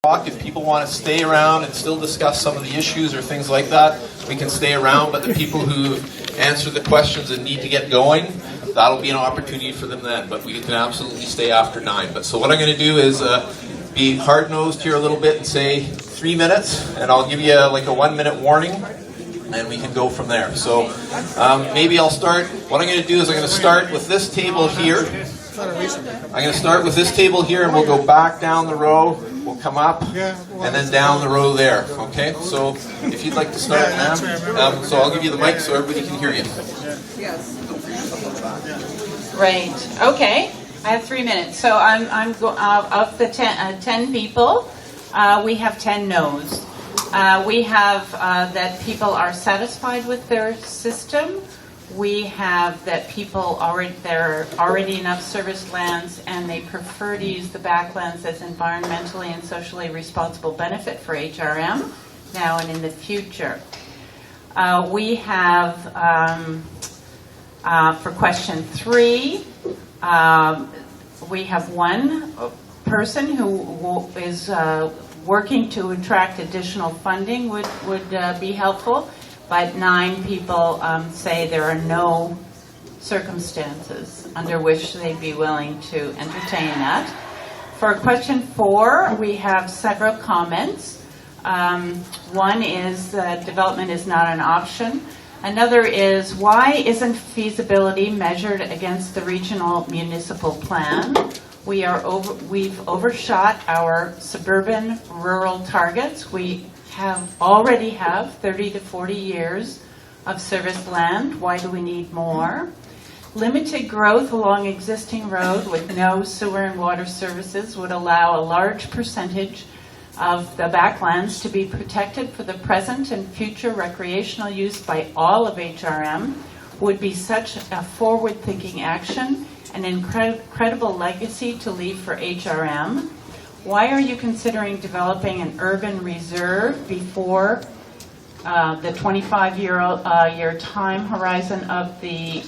If people want to stay around and still discuss some of the issues or things like that, we can stay around, but the people who answer the questions and need to get going, that'll be an opportunity for them then, but we can absolutely stay after 9. But so what I'm going to do is be hard-nosed here a little bit and say 3 minutes, and I'll give you like a 1-minute warning, and we can go from there. So maybe I'll start. What I'm going to do is I'm going to start with this table here. I'm going to start with this table here, and we'll go back down the row. We'll come up, and then down the row there. Okay? So if you'd like to start, ma'am. So I'll give you the mic so everybody can hear you. Right. Okay. I have 3 minutes. So of the 10 people, we have 10 no's. We have that people are satisfied with their system. We have that people there are already enough service lands and they prefer to use the backlands as environmentally and socially responsible benefit for HRM now and in the future. We have, for question 3, we have one person who is working to attract additional funding would be helpful. But 9 people say there are no circumstances under which they'd be willing to entertain that. For question 4, we have several comments. One is that development is not an option. Another is, why isn't feasibility measured against the regional municipal plan? We've overshot our suburban rural targets. We already have 30 to 40 years of service land. Why do we need more? Limited growth along existing road with no sewer and water services would allow a large percentage of the backlands to be protected for the present and future recreational use by all of HRM. Would be such a forward-thinking action, an incredible legacy to leave for HRM. Why are you considering developing an urban reserve before the 25-year time horizon of the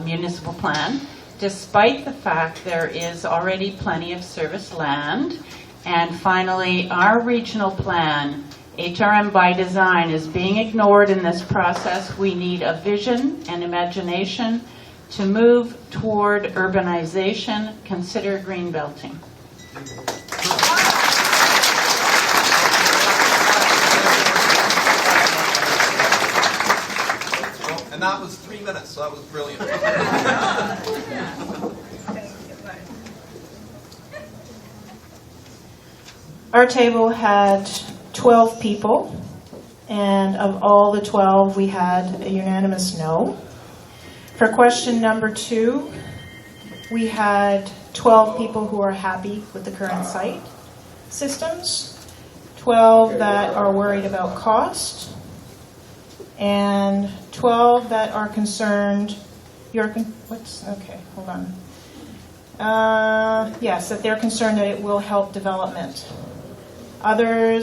municipal plan, despite the fact there is already plenty of service land? And finally, our regional plan, HRM by design, is being ignored in this process. We need a vision and imagination to move toward urbanization. Consider green belting. And that was 3 minutes, so that was brilliant. Our table had 12 people, and of all the 12, we had a unanimous no. For question number 2, we had 12 people who are happy with the current site systems, 12 that are worried about cost, and 12 that are concerned. Okay, hold on. Yes, that they're concerned that it will help development. Other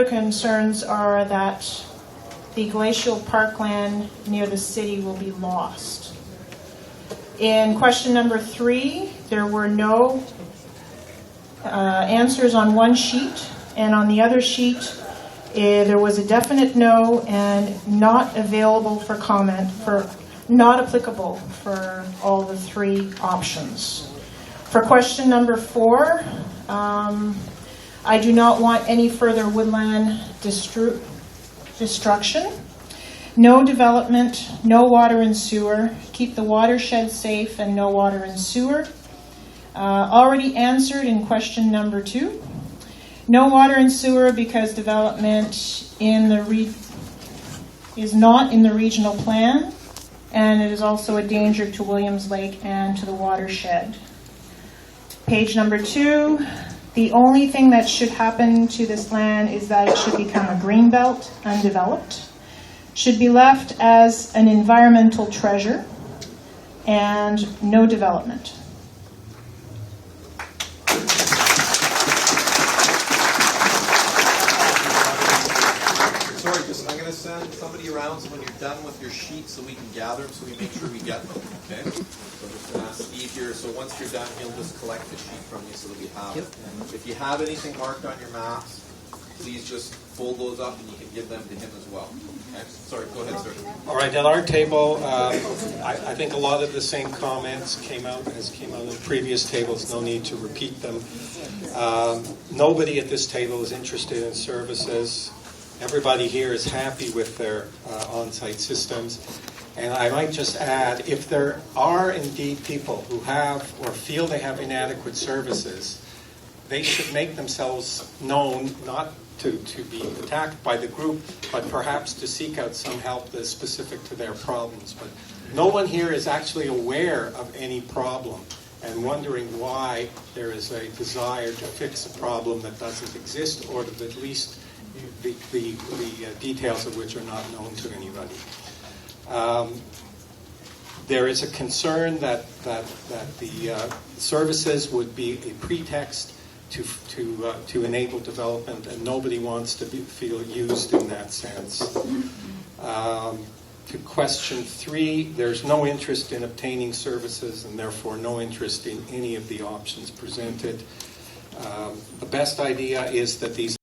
concerns are that the glacial parkland near the city will be lost. In question number 3, there were no answers on one sheet, and on the other sheet there was a definite no and not available for comment, not applicable for all the 3 options. For question number 4, I do not want any further woodland destruction. No development, no water and sewer. Keep the watershed safe and no water and sewer. Already answered in question number 2. No water and sewer because development is not in the regional plan, and it is also a danger to Williams Lake and to the watershed. Page number 2. The only thing that should happen to this land is that it should become a green belt, undeveloped. Should be left as an environmental treasure, and no development. Sorry, I'm going to send somebody around so when you're done with your sheets so we can gather them, so we make sure we get them, okay? So I'm just going to ask Steve here, so once you're done, he'll just collect the sheet from you so that we have it. If you have anything marked on your maps, please just fold those up and you can give them to him as well. Okay? Sorry, go ahead, sir. All right, at our table, I think a lot of the same comments came out in the previous tables. No need to repeat them. Nobody at this table is interested in services. Everybody here is happy with their on-site systems. And I might just add, if there are indeed people who have or feel they have inadequate services, they should make themselves known, not to be attacked by the group, but perhaps to seek out some help that's specific to their problems. But no one here is actually aware of any problem and wondering why there is a desire to fix a problem that doesn't exist, or at least the details of which are not known to anybody. There is a concern that the services would be a pretext to enable development, and nobody wants to feel used in that sense. To question 3, there's no interest in obtaining services and therefore no interest in any of the options presented. The best idea is that these